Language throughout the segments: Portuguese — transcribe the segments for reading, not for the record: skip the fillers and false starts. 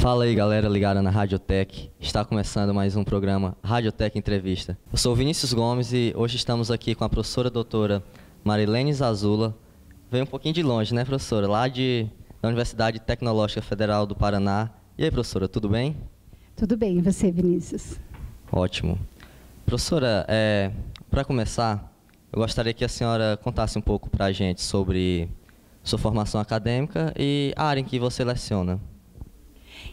Fala aí, galera ligada na Radiotech. Está começando mais um programa Radiotech Entrevista. Eu sou Vinícius Gomes e hoje estamos aqui com a professora doutora Marilene Zazula. Veio um pouquinho de longe, né, professora? Lá da Universidade Tecnológica Federal do Paraná. E aí, professora, tudo bem? Tudo bem, e você, Vinícius? Ótimo. Professora, para começar, eu gostaria que a senhora contasse um pouco para a gente sobre sua formação acadêmica e a área em que você leciona.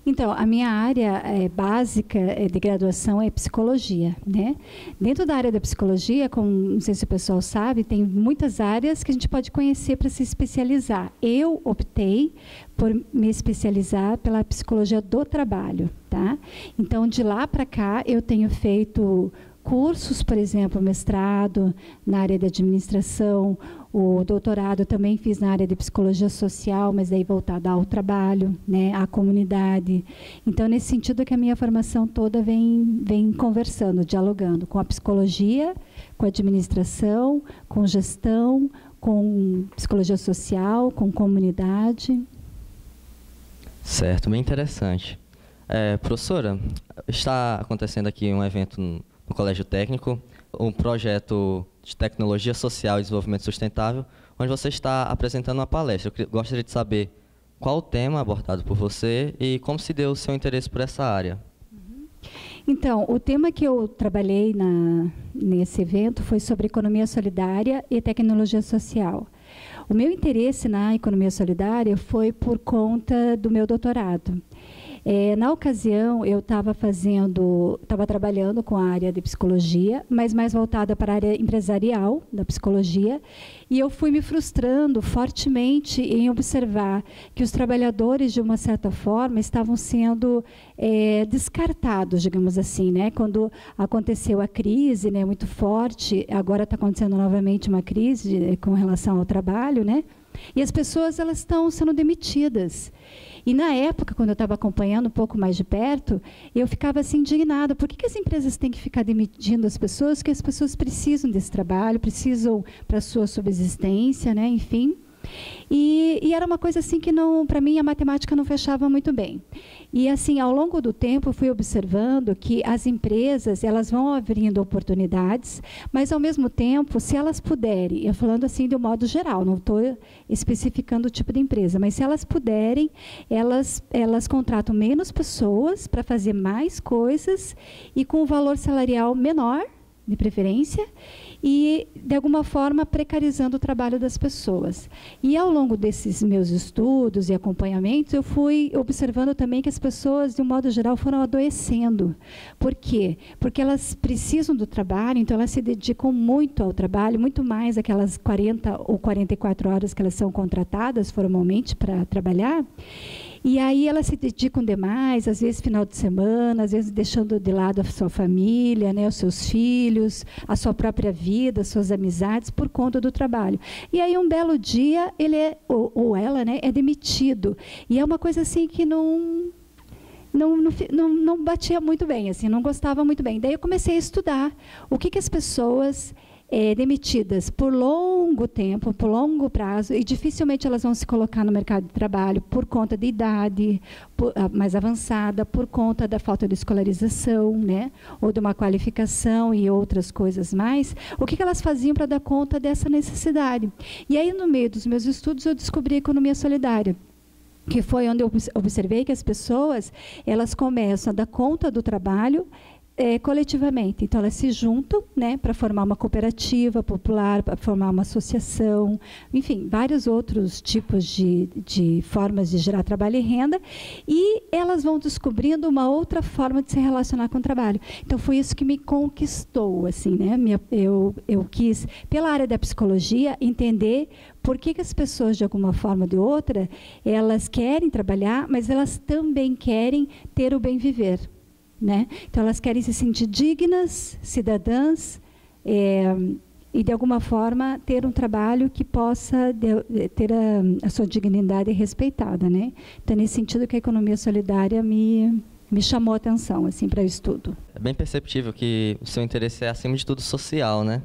Então, a minha área básica de graduação é psicologia, né? Dentro da área da psicologia, como não sei se o pessoal sabe, tem muitas áreas que a gente pode conhecer para se especializar. Eu optei por me especializar pela psicologia do trabalho, tá? Então, de lá para cá, eu tenho feito cursos, por exemplo, mestrado na área de administração, o doutorado também fiz na área de psicologia social, mas daí voltada ao trabalho, né, à comunidade. Então, nesse sentido que a minha formação toda vem conversando, dialogando com a psicologia, com a administração, com gestão, com psicologia social, com comunidade. Certo, bem interessante. Professora, está acontecendo aqui um evento no Colégio Técnico, um projeto de tecnologia social e desenvolvimento sustentável, onde você está apresentando uma palestra. Eu gostaria de saber qual o tema abordado por você e como se deu o seu interesse por essa área. Então, o tema que eu trabalhei nesse evento foi sobre economia solidária e tecnologia social. O meu interesse na economia solidária foi por conta do meu doutorado. Na ocasião, eu estava trabalhando com a área de psicologia, mas mais voltada para a área empresarial da psicologia, e eu fui me frustrando fortemente em observar que os trabalhadores, de uma certa forma, estavam sendo descartados, digamos assim, né? Quando aconteceu a crise, né, muito forte, agora está acontecendo novamente uma crise com relação ao trabalho, né? E as pessoas elas estão sendo demitidas. E na época, quando eu estava acompanhando um pouco mais de perto, eu ficava assim indignada. Por que as empresas têm que ficar demitindo as pessoas? Porque as pessoas precisam desse trabalho, precisam para a sua subsistência, né? Enfim. E era uma coisa assim que, para mim, a matemática não fechava muito bem. E assim, ao longo do tempo, eu fui observando que as empresas elas vão abrindo oportunidades, mas, ao mesmo tempo, se elas puderem, eu falando assim de um modo geral, não estou especificando o tipo de empresa, mas se elas puderem, elas contratam menos pessoas para fazer mais coisas e com um valor salarial menor, de preferência, e, de alguma forma, precarizando o trabalho das pessoas. E, ao longo desses meus estudos e acompanhamentos, eu fui observando também que as pessoas, de um modo geral, foram adoecendo. Por quê? Porque elas precisam do trabalho, então elas se dedicam muito ao trabalho, muito mais aquelas 40 ou 44 horas que elas são contratadas formalmente para trabalhar. E aí elas se dedicam demais, às vezes final de semana, às vezes deixando de lado a sua família, né, os seus filhos, a sua própria vida, as suas amizades, por conta do trabalho. E aí um belo dia ele ou ela, né, é demitido. E é uma coisa assim que não batia muito bem, assim, não gostava muito bem. Daí eu comecei a estudar o que as pessoas demitidas por longo tempo, por longo prazo, e dificilmente elas vão se colocar no mercado de trabalho por conta de idade mais avançada, por conta da falta de escolarização, né, ou de uma qualificação e outras coisas mais. O que elas faziam para dar conta dessa necessidade? E aí, no meio dos meus estudos, eu descobri a economia solidária, que foi onde eu observei que as pessoas elas começam a dar conta do trabalho coletivamente. Então, elas se juntam, né, para formar uma cooperativa popular, para formar uma associação, enfim, vários outros tipos de formas de gerar trabalho e renda, e elas vão descobrindo uma outra forma de se relacionar com o trabalho. Então, foi isso que me conquistou, assim, né? Eu quis, pela área da psicologia, entender por que as pessoas, de alguma forma ou de outra, elas querem trabalhar, mas elas também querem ter o bem viver. Né? Então, elas querem se sentir dignas, cidadãs, e, de alguma forma, ter um trabalho que possa ter a sua dignidade respeitada. Né? Então, nesse sentido que a economia solidária me chamou a atenção assim, para o estudo. É bem perceptível que o seu interesse é, acima de tudo, social, né?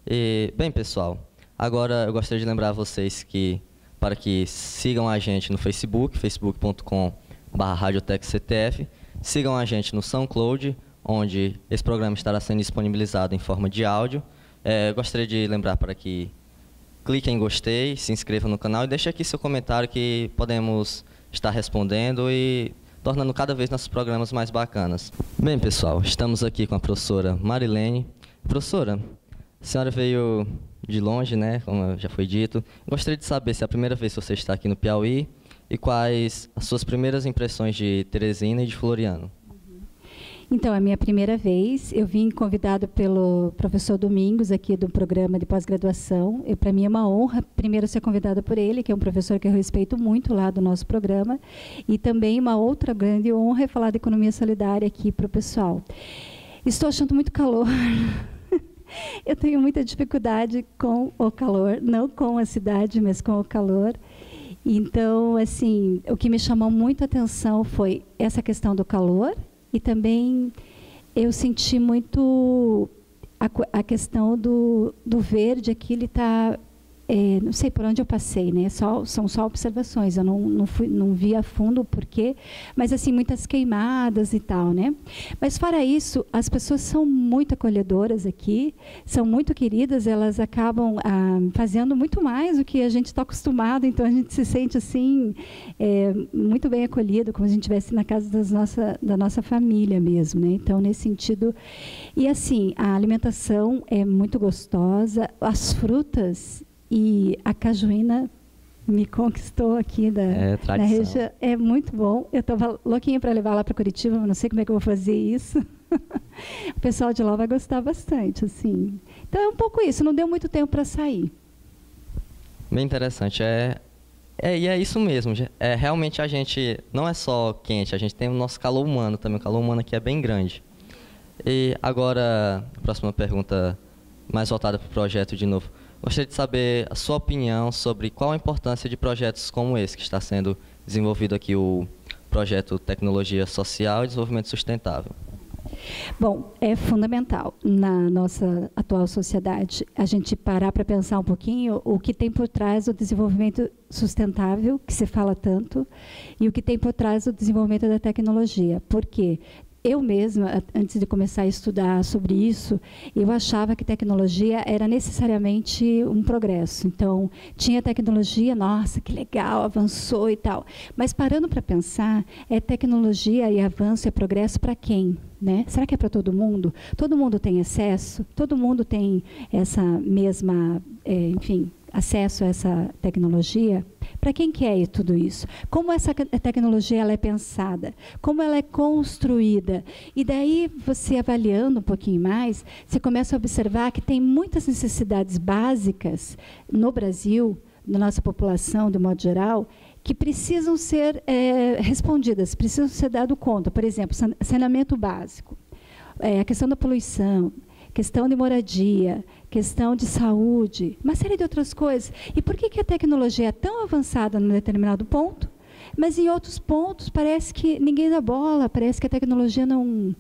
E, bem, pessoal, agora eu gostaria de lembrar a vocês que, para que sigam a gente no Facebook, facebook.com radiotechctf. Sigam a gente no SoundCloud, onde esse programa estará sendo disponibilizado em forma de áudio. Gostaria de lembrar para que clique em gostei, se inscreva no canal e deixe aqui seu comentário que podemos estar respondendo e tornando cada vez nossos programas mais bacanas. Bem, pessoal, estamos aqui com a professora Marilene. Professora, a senhora veio de longe, né, como já foi dito. Gostaria de saber se é a primeira vez que você está aqui no Piauí e quais as suas primeiras impressões de Teresina e de Floriano. Então, é a minha primeira vez. Eu vim convidado pelo professor Domingos, aqui do programa de pós-graduação. Para mim é uma honra, primeiro, ser convidada por ele, que é um professor que eu respeito muito lá do nosso programa. E também uma outra grande honra é falar de economia solidária aqui para o pessoal. Estou achando muito calor. Eu tenho muita dificuldade com o calor, não com a cidade, mas com o calor. Então, assim, o que me chamou muito a atenção foi essa questão do calor. E também eu senti muito a questão do verde. Aqui ele está, não sei por onde eu passei, né? São só observações, eu não vi a fundo o porquê, mas assim, muitas queimadas e tal, né? Mas fora isso, as pessoas são muito acolhedoras aqui, são muito queridas, elas acabam fazendo muito mais do que a gente está acostumado, então a gente se sente assim, muito bem acolhido, como se a gente estivesse na casa da nossa família mesmo, né? Então, nesse sentido, e assim, a alimentação é muito gostosa, as frutas e a cajuína me conquistou aqui na região. É muito bom. Eu estava louquinha para levar lá para Curitiba, mas não sei como é que eu vou fazer isso. O pessoal de lá vai gostar bastante, assim. Então, é um pouco isso. Não deu muito tempo para sair. Bem interessante. E é isso mesmo. Realmente a gente não é só quente, a gente tem o nosso calor humano também. O calor humano aqui é bem grande. E agora, a próxima pergunta, mais voltada para o projeto de novo. Gostaria de saber a sua opinião sobre qual a importância de projetos como esse que está sendo desenvolvido aqui, o projeto Tecnologia Social e Desenvolvimento Sustentável. Bom, é fundamental na nossa atual sociedade a gente parar para pensar um pouquinho o que tem por trás do desenvolvimento sustentável, que se fala tanto, e o que tem por trás do desenvolvimento da tecnologia. Por quê? Eu mesma, antes de começar a estudar sobre isso, eu achava que tecnologia era necessariamente um progresso. Então, tinha tecnologia, nossa, que legal, avançou e tal. Mas parando para pensar, é tecnologia e avanço, é progresso para quem? Né? Será que é para todo mundo? Todo mundo tem acesso? Todo mundo tem essa mesma, acesso a essa tecnologia? Para quem que é tudo isso? Como essa tecnologia ela é pensada? Como ela é construída? E daí, você avaliando um pouquinho mais, você começa a observar que tem muitas necessidades básicas no Brasil, na nossa população, de modo geral, que precisam ser respondidas, precisam ser dado conta. Por exemplo, saneamento básico, a questão da poluição, questão de moradia, questão de saúde, uma série de outras coisas. E por que a tecnologia é tão avançada num determinado ponto, mas em outros pontos parece que ninguém dá bola, parece que a tecnologia não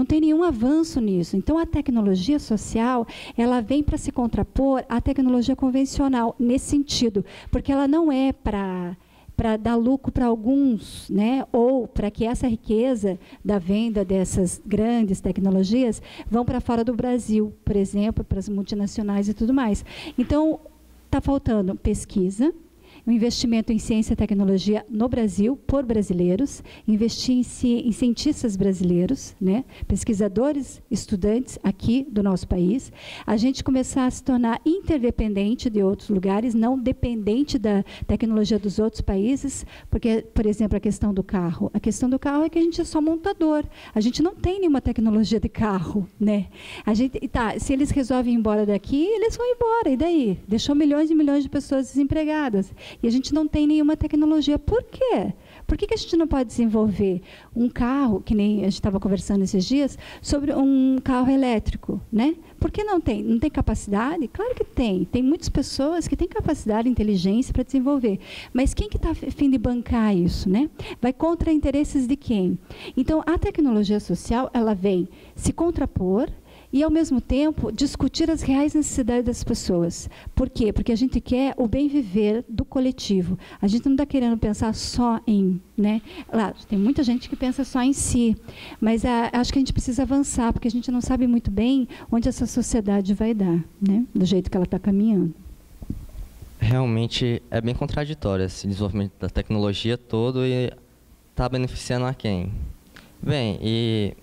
tem nenhum avanço nisso. Então, a tecnologia social, ela vem para se contrapor à tecnologia convencional, nesse sentido, porque ela não é para dar lucro para alguns, né? Ou para que essa riqueza da venda dessas grandes tecnologias vão para fora do Brasil, por exemplo, para as multinacionais e tudo mais. Então, está faltando pesquisa, um investimento em ciência e tecnologia no Brasil, por brasileiros, investir em cientistas brasileiros, né? Pesquisadores, estudantes aqui do nosso país, a gente começar a se tornar interdependente de outros lugares, não dependente da tecnologia dos outros países, porque, por exemplo, a questão do carro. A questão do carro é que a gente é só montador, a gente não tem nenhuma tecnologia de carro, né? Se eles resolvem ir embora daqui, eles vão embora, e daí? Deixou milhões e milhões de pessoas desempregadas. E a gente não tem nenhuma tecnologia. Por quê? Por que a gente não pode desenvolver um carro, que nem a gente estava conversando esses dias, sobre um carro elétrico, né? Por que não tem? Não tem capacidade? Claro que tem. Tem muitas pessoas que têm capacidade e inteligência para desenvolver. Mas quem que está a fim de bancar isso, né? Vai contra interesses de quem? Então, a tecnologia social, ela vem se contrapor e, ao mesmo tempo, discutir as reais necessidades das pessoas. Por quê? Porque a gente quer o bem viver do coletivo. A gente não está querendo pensar só em... né? Claro, tem muita gente que pensa só em si, mas acho que a gente precisa avançar, porque a gente não sabe muito bem onde essa sociedade vai dar, né? Do jeito que ela está caminhando. Realmente é bem contraditório esse desenvolvimento da tecnologia todo e está beneficiando a quem? Bem, e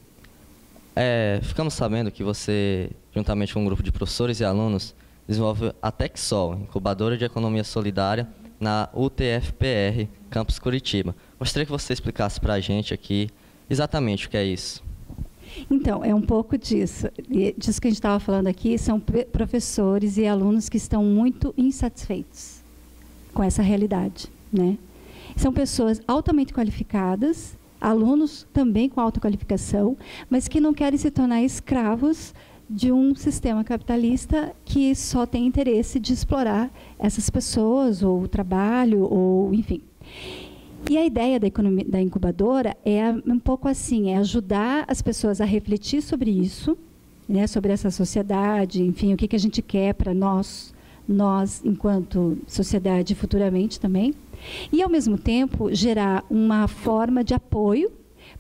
ficamos sabendo que você, juntamente com um grupo de professores e alunos, desenvolve a TecSol, incubadora de economia solidária, na UTFPR, Campus Curitiba. Gostaria que você explicasse para a gente aqui exatamente o que é isso. Então, é um pouco disso. Disso que a gente estava falando aqui, são professores e alunos que estão muito insatisfeitos com essa realidade, né? São pessoas altamente qualificadas, alunos também com alta qualificação, mas que não querem se tornar escravos de um sistema capitalista que só tem interesse de explorar essas pessoas, ou o trabalho, ou enfim. E a ideia da incubadora é um pouco assim, é ajudar as pessoas a refletir sobre isso, né, sobre essa sociedade, enfim, o que a gente quer para nós enquanto sociedade futuramente também, e ao mesmo tempo gerar uma forma de apoio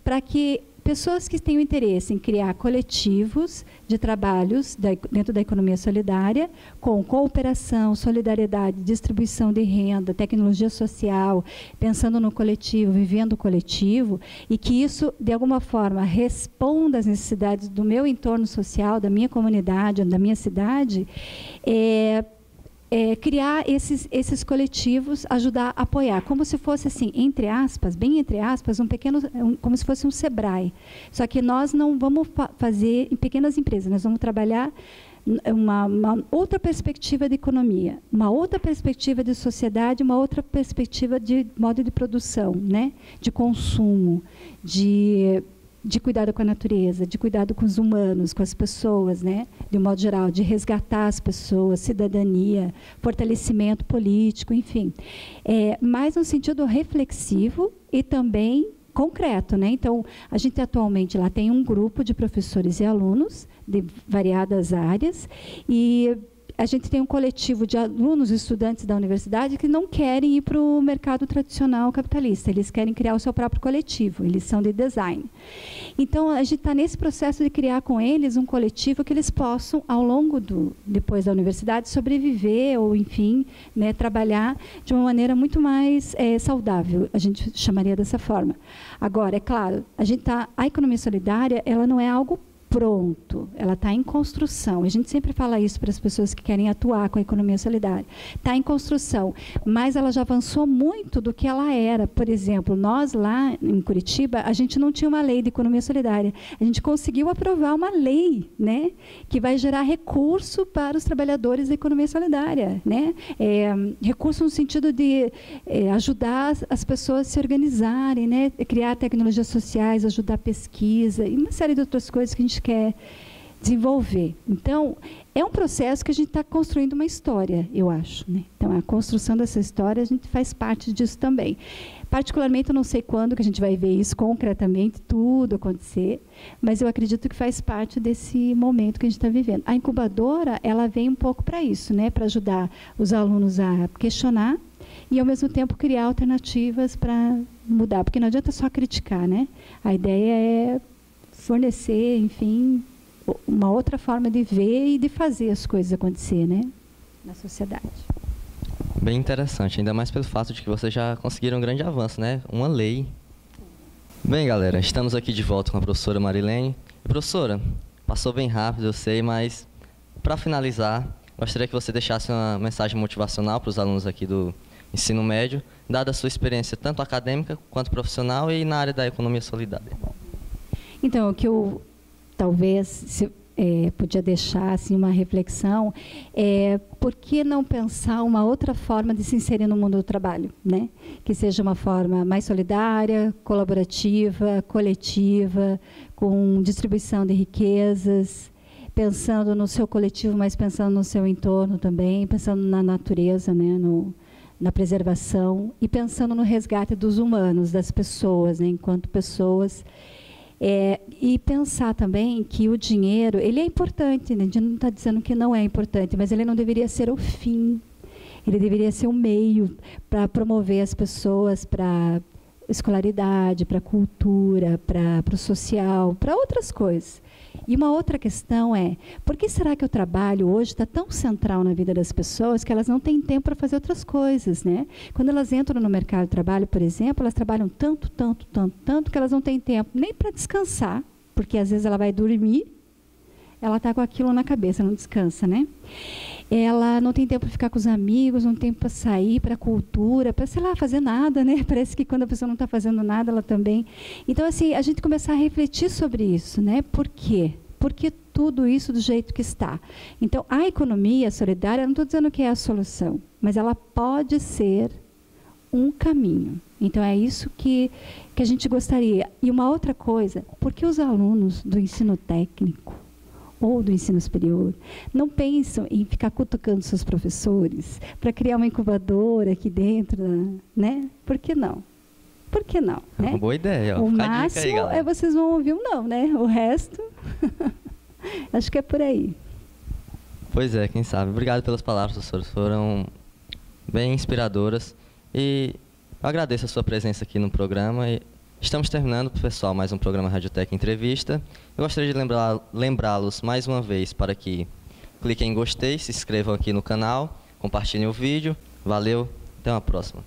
para que pessoas que tenham interesse em criar coletivos de trabalhos dentro da economia solidária, com cooperação, solidariedade, distribuição de renda, tecnologia social, pensando no coletivo, vivendo o coletivo, e que isso, de alguma forma, responda às necessidades do meu entorno social, da minha comunidade, da minha cidade, criar esses coletivos, ajudar a apoiar, como se fosse assim, entre aspas, bem entre aspas, como se fosse um Sebrae. Só que nós não vamos fazer em pequenas empresas, nós vamos trabalhar uma outra perspectiva de economia, uma outra perspectiva de sociedade, uma outra perspectiva de modo de produção, né? De consumo, de cuidado com a natureza, de cuidado com os humanos, com as pessoas, né? De um modo geral, de resgatar as pessoas, cidadania, fortalecimento político, enfim. Mais no sentido reflexivo e também concreto, né? Então, a gente atualmente lá tem um grupo de professores e alunos de variadas áreas, e a gente tem um coletivo de alunos e estudantes da universidade que não querem ir para o mercado tradicional capitalista, eles querem criar o seu próprio coletivo, eles são de design. Então, a gente está nesse processo de criar com eles um coletivo que eles possam, ao longo depois da universidade, sobreviver ou, enfim, né, trabalhar de uma maneira muito mais saudável, a gente chamaria dessa forma. Agora, é claro, a economia solidária, ela não é algo pronto, ela está em construção. A gente sempre fala isso para as pessoas que querem atuar com a economia solidária. Está em construção, mas ela já avançou muito do que ela era. Por exemplo, nós lá em Curitiba, a gente não tinha uma lei de economia solidária. A gente conseguiu aprovar uma lei, né, que vai gerar recurso para os trabalhadores da economia solidária, né? Recurso no sentido de ajudar as pessoas a se organizarem, né, criar tecnologias sociais, ajudar a pesquisa e uma série de outras coisas que a gente quer desenvolver. Então, é um processo que a gente está construindo uma história, eu acho, né? Então, a construção dessa história, a gente faz parte disso também. Particularmente, eu não sei quando que a gente vai ver isso concretamente, tudo acontecer, mas eu acredito que faz parte desse momento que a gente está vivendo. A incubadora, ela vem um pouco para isso, né? Para ajudar os alunos a questionar e, ao mesmo tempo, criar alternativas para mudar, porque não adianta só criticar, né? A ideia é fornecer, enfim, uma outra forma de ver e de fazer as coisas acontecer, né, na sociedade. Bem interessante, ainda mais pelo fato de que vocês já conseguiram um grande avanço, né? Uma lei. Bem, galera, estamos aqui de volta com a professora Marilene. Professora, passou bem rápido, eu sei, mas para finalizar, gostaria que você deixasse uma mensagem motivacional para os alunos aqui do ensino médio, dada a sua experiência tanto acadêmica quanto profissional e na área da economia solidária. Então, o que eu talvez podia deixar assim, uma reflexão é por que não pensar uma outra forma de se inserir no mundo do trabalho, né? Que seja uma forma mais solidária, colaborativa, coletiva, com distribuição de riquezas, pensando no seu coletivo, mas pensando no seu entorno também, pensando na natureza, né? Na preservação e pensando no resgate dos humanos, das pessoas, né? Enquanto pessoas E pensar também que o dinheiro, ele é importante, né? A gente não está dizendo que não é importante, mas ele não deveria ser o fim. Ele deveria ser um meio para promover as pessoas para escolaridade, para cultura, para o social, para outras coisas. E uma outra questão é, por que será que o trabalho hoje está tão central na vida das pessoas que elas não têm tempo para fazer outras coisas, né? Quando elas entram no mercado de trabalho, por exemplo, elas trabalham tanto que elas não têm tempo nem para descansar, porque às vezes ela vai dormir, ela está com aquilo na cabeça, não descansa, né? Ela não tem tempo para ficar com os amigos, não tem tempo para sair, para a cultura, para, sei lá, fazer nada, né? Parece que quando a pessoa não está fazendo nada, ela também... Então, assim, a gente começar a refletir sobre isso, né? Por quê? Por que tudo isso do jeito que está? Então, a economia solidária, eu não estou dizendo que é a solução, mas ela pode ser um caminho. Então, é isso que a gente gostaria. E uma outra coisa, por que os alunos do ensino técnico ou do ensino superior não pensam em ficar cutucando seus professores para criar uma incubadora aqui dentro, né? Por que não? Por que não? É né? uma boa ideia. Ó. O Fica máximo aí, vocês vão ouvir um não, né? O resto, acho que é por aí. Pois é, quem sabe. Obrigado pelas palavras, professores. Foram bem inspiradoras. E eu agradeço a sua presença aqui no programa. E estamos terminando, pessoal, mais um programa Radiotech Entrevista. Eu gostaria de lembrá-los mais uma vez para que cliquem em gostei, se inscrevam aqui no canal, compartilhem o vídeo. Valeu, até uma próxima.